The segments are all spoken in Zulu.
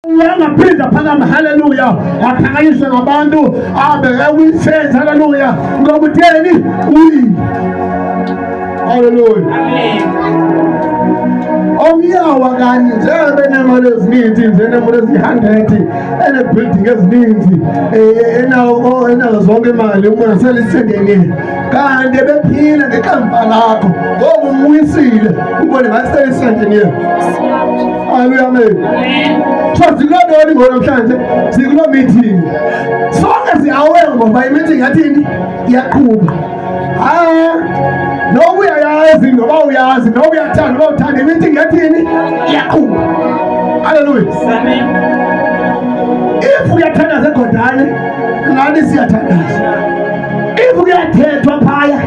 uyangaphinda phakama. Haleluya. Aphakanyiswe ngabantu uyifeza. Haleluya. Ngoba utheni uyi. Haleluya. Amen. Omnyawa kanye njengoba enemali ezininzi, enemali eziyi-100, ene-building ezininzi, enazo zonke imali, umuntu aselisendeni, kanti bephila ngekamva lakho ngoba umuyisile ubone ngathi selisendeni. Haleluya. Amen. So sikulondoli namhlanje, sikuloo meeting. Sonke siyawenga ngoba i-meeting yathini iyaqhuba. Noba uyayazi, noba uyazi, noba uyathanda, noba uthanda, i-meeting yathini iyaqhuba. Haleluya. Amen. If uyathandaza egodane, ngani siyathandaza. If kuyathethwa phaya,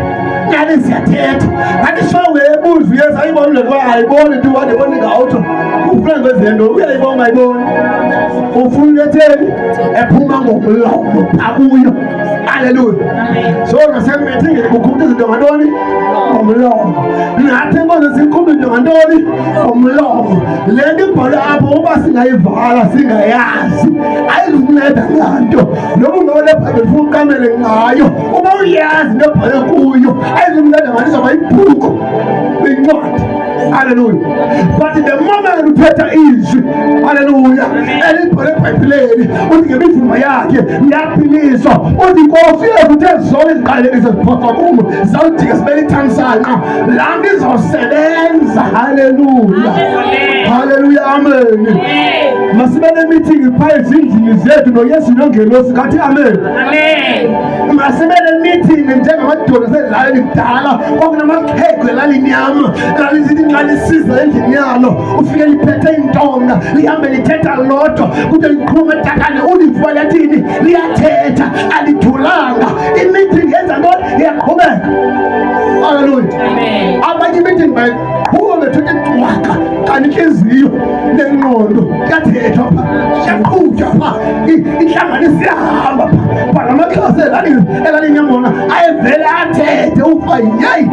ngani siyathetha. Kanti so webuza uyeza ayibona le nto ayiboni tu wandibona ngawutho. Ufuna ngezinto uyayibona ayiboni. Ufuna etheni ephuma ngomlomo akuyo. Haleluya. So ngasemethingeni kukhupha izinto ngantoni? Ngomlomo. Nathi enkonzo sikhupha izinto ngantoni? Ngomlomo. Le nto ibhalwe apho uba singayivala singayazi ayizukunceda nganto. Noba ungalepha befuna ukamele ngayo uba uyazi into ebhalwe kuyo ayizukunceda nganto izawuba yibhuku incwadi. Hallelujah. But in the moment uphetha izwi, hallelujah, elibhale eBhayibhelini uthi ngemivuma yakhe ngiyaphiliswa, uthi inkosi yethu uthe zonke iziqalekiso ziphoswa kumo zawujika sibele ithamsanqa laa nto izawusebenza. Hallelujah. Hallelujah. Amen. Masibe ne-meeting phaa ezindlini zethu noyesu nongelosi ngathi amen. Amen. Masibe ne-meeting njengamadoda asezilalini kudala kwakunamakhekhe elalinyama elalizithi nxa lisiza endlini yalo ufike liphethe intonga lihambe lithetha lodwa kude liqhume etakane ulivuka liyathini liyathetha alithulanga. I-meeting yenza ntoni? Iyaqhubeka. Hallelujah. Amen. Abanye i-meeting bayaqhuba bethetha icwaka kanti inhliziyo nengqondo kuyathethwa phaa siyaqhutywa phaa ihlanganisa iyahamba phaa namaklasi elalinyangona ayevele athethe ufa yeyi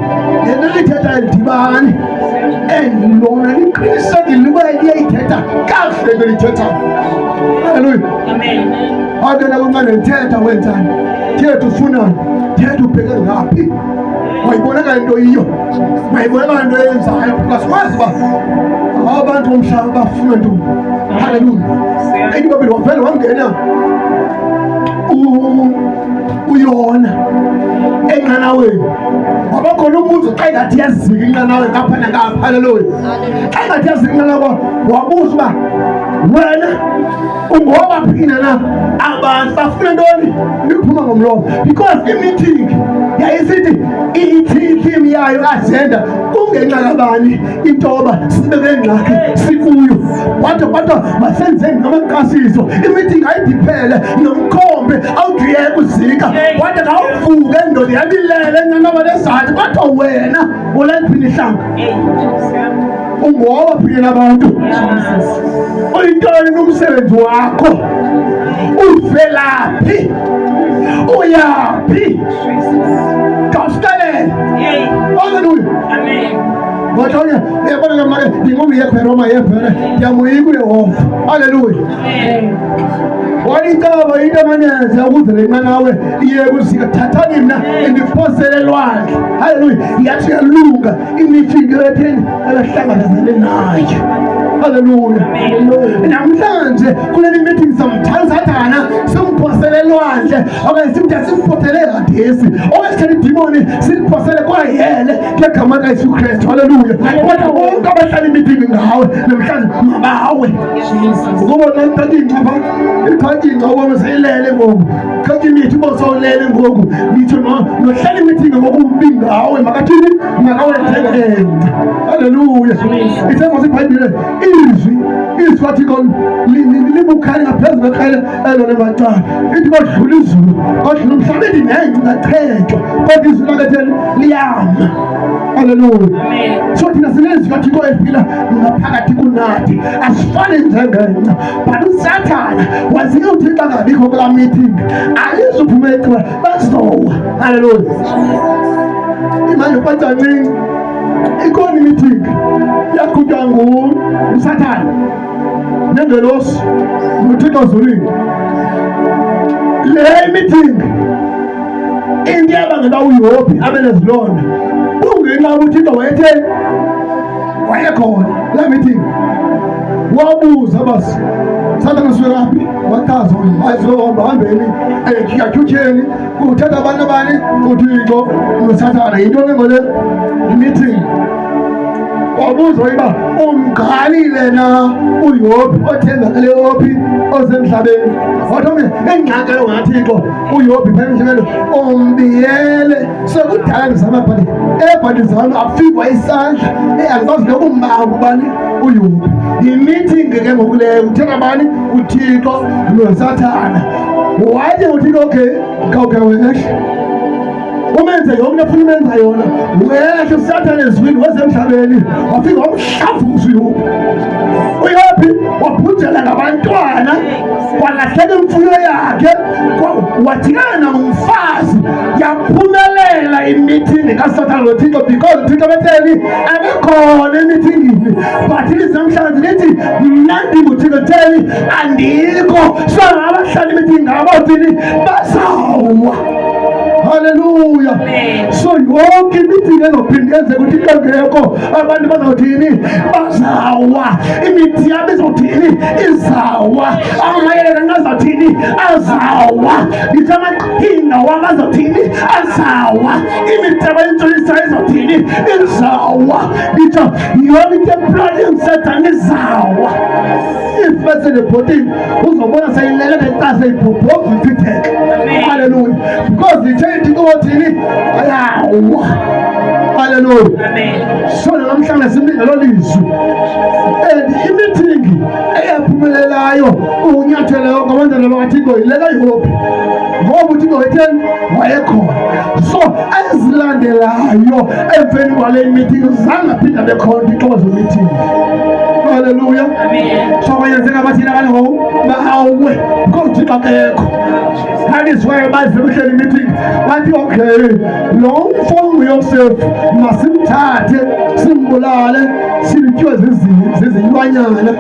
yena lithetha elidibani and lona liqinisekile uba liyayithetha kahle into lithethayo. Haleluya. Amen. Akena kuncane lithetha wenzani, thetha ufunani, thetha ubheke ngaphi, mayibonakala into yiyo, mayibonakala into eyenzayo kasikwazi uba abantu bomhlaba bafuna ntoni. Haleluya. Eyi babili wavele wangena uyona enqanaweni wabakhona umbuzo xa ingathi yazika inqanawe ngapha nangapha. Haleluya. Xa ingathi yazika inqanawe wabuza uba wena ungoba phina na abantu bafuna ntoni liphuma ngomlomo, because i-meeting yayisithi i-theme yayo agenda kungenxa kabani intoba sibe ngengxaki sikuyo kodwa masenzeni ngamakasiso. I-meeting ayidiphele nomkhombe awudiyeka uzika kodwa ngawuvuke endoda yabilele enqanaba lezathi kodwa wena ulephina ihlanga ungoba phina nabantu. Uyintoni nomsebenzi wakho? Uvelaphi? Uyaphi? Kawusikalela. Haleluya. Amen. Ngoba uyabona ngamake ndingoba yekhweroma yevele ndiyamuyika uYehova. Haleluya. Amen. Walikaba into amanenze ukuze le nqanawe iye kuzika thathani mna indiphosele elwandle. Haleluya. Yathi yalunga i-meeting etheni elahlangabezane nayo. Haleluya. Namhlanje kuleli meeting somthatha Sathana simphosele elwandle okanye simthatha simphosele eHadesi okanye sithele idimoni simphosele kwayele ngegama likaYesu Kristu. Haleluya. Kodwa bonke abahlala i-meeting ngawe namhlanje mabawe. Ngoba nanti ingcapha ikhathi ingcapha seyilele ngoku khathi imithi bosawulele ngoku ngitho nohlala i-meeting ngokumbi ngawe makathini makawenze. Haleluya. Ithemba siBhayibhile izwi wathi libukhali ngaphezulu kwekhaya elona bantwana ithi kodlula izulu kodlula umhlabeni nengci ngachethwa kodwa izwi laketheni liyama. Haleluya. So thina sinezwi kaThixo ephila ngaphakathi kunathi asifane njengengca, but uSathana waziyo uThixo angabikho kulaa meeting alizuphuma eqwa bazowa. Haleluya. Imanje bancanini ikhona i-meeting yaqhutywa nguSathana. nengelosi noThixo ezulwini. Le meeting into yabangela uYobi abenezilonda kungenxa uThixo wayetheni wayekhona la meeting. Wabuza basi Sathane uswelaphi waqhaza ayizohamba hambeni yatyhutyeni kuthatha abantu abane uThixo noSathane yinto ngole meeting. Wabuza uba umgalile na uYobi othembekele ophi osemhlabeni. Wathi engqakelo ngaThixo uYobi phela emhlabeni umbiyele sekudala ngizamabhali ebhali zami afikwa isandla angazi nokumanga ubani uYobi. Yi-meeting ke ngokuleyo uthetha bani uThixo noSathane. Wathi uThixo okay kawuke wehle umenze yonke futhi umenza yona wehle uSathane ezwini wesemhlabeni wafika wamhlavuza uYobi waphunjela ngabantwana kwalahleka imfuyo yakhe wathikana ngumfazi yaphumelela i-meeting kaSathane noThixo because uThixo betheni abekhona emithingini but ilizwi namhlanje lithi mna ndinguThixo theni andikho so abahlali imithi ngabathini bazawuwa. Hallelujah. So yonke imithi ezophinde yenzeka uThixo ngekho abantu bazawuthini bazawa. Imithi yabo izothini izawa. Amayelana azathini azawa. Ngithi amaqhinga wabo azothini azawa. Imithi abayintshonisa izothini izawa. Ngithi yonke into eplani yomSathane izawa. Ifese lebhotini uzobona sayilele nentasa iphuphovu ifitheke. Hallelujah. Because the change uthini ayawa. Hallelujah. Amen. So namhlanje simlinga lo lizwi and i-meeting eyaphumelelayo unyathelo ngabantwana bakaThixo yilela Yobi ngoba uThixo wetheni wayekhona. So ezilandelayo emveni kwale meeting zangaphinda bekhona uThixo wezo-meeting. Hallelujah. Amen. So bayenzeka bathina kale ngoku bahawe because uThixo akekho. That is why about the meeting. But okay, long form yourself, masimthathe simbulale silithiwe zizilwanyana.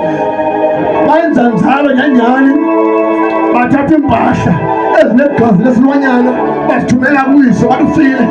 Bayenza njalo nyanyani bathatha impahla ezinegazi lesilwanyana basithumela kuyise batufile.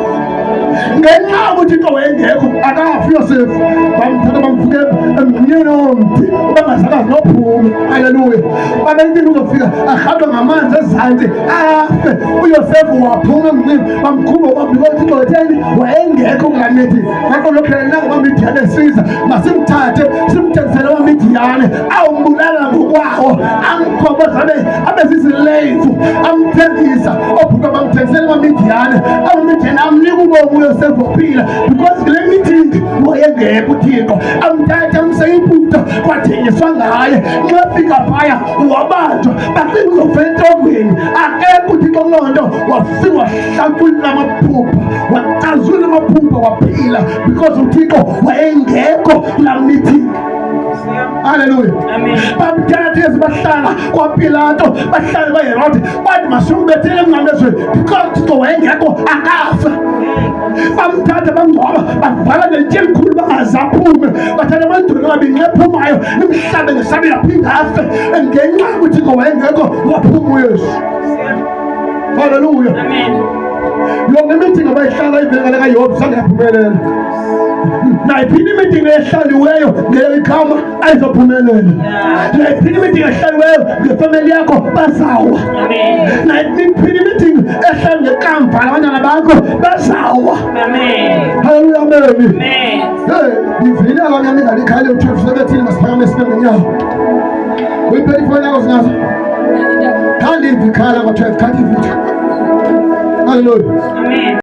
Ngenxa uThixo wayengekho akafi Yosefu bamthatha bamfuke emnyeni omthi bangazakazi nophume. Haleluya. Babelintini uzofika ahabe ngamanzi ezantsi afe. UYosefu waphuma emnyeni bamkhupha kwabika uThixo wetheni wayengekho kulamidi. Ngakho lokho nangu bamidiyane esiza masimthathe simthengisele bamidiyane awumbulala ngokwawo amkhomboza abe zizileyfu amthengisa obhuka bamthengisele bamidiyane abamidiyane amnika ubomu Yosefu phila because kule meeting wayengekho uThixo amthatha amseyiphuta kwathengiswa ngaye nxa fika phaya wabanjwa bacinga uzofela entongweni akekho uThixo kulonto wafika wahlathulula amaphupha wacazula amaphupha waphila because uThixo wayengekho la meeting. Hallelujah. Amen. Bamthatha bahlala kwaPilato bahlala baHerode bathi masumbethele emnqamlezweni because uThixo wayengekho akafa. Bamthatha bamngcwaba bavala ngetye elikhulu bangazaphume bathatha amaduna babinqephumayo nimhlabe ngesabela aphinda afe ngenxa uThixo wayengekho waphuma uYesu. Hallelujah. Amen. Yonke imithi ngabayihlala ivela kaYobi sangaphumelela. Nayiphini imithi ehlaliweyo ngeligama ayizophumelela. Nayiphini imithi ehlaliweyo ngefamily yakho bazawa. Amen. Nayiphini imithi ehlali ngekamva labantwana bakho bazawa. Amen. Hallelujah. Amen. Hey, ngivile abanye ngalikhali u-12:17 masiphakame sibe ngenyawo. Uyiphethe ifoni yakho sinazo? Khandi ivikhala ngo-12 khandi ivikhala. Hallelujah. Amen.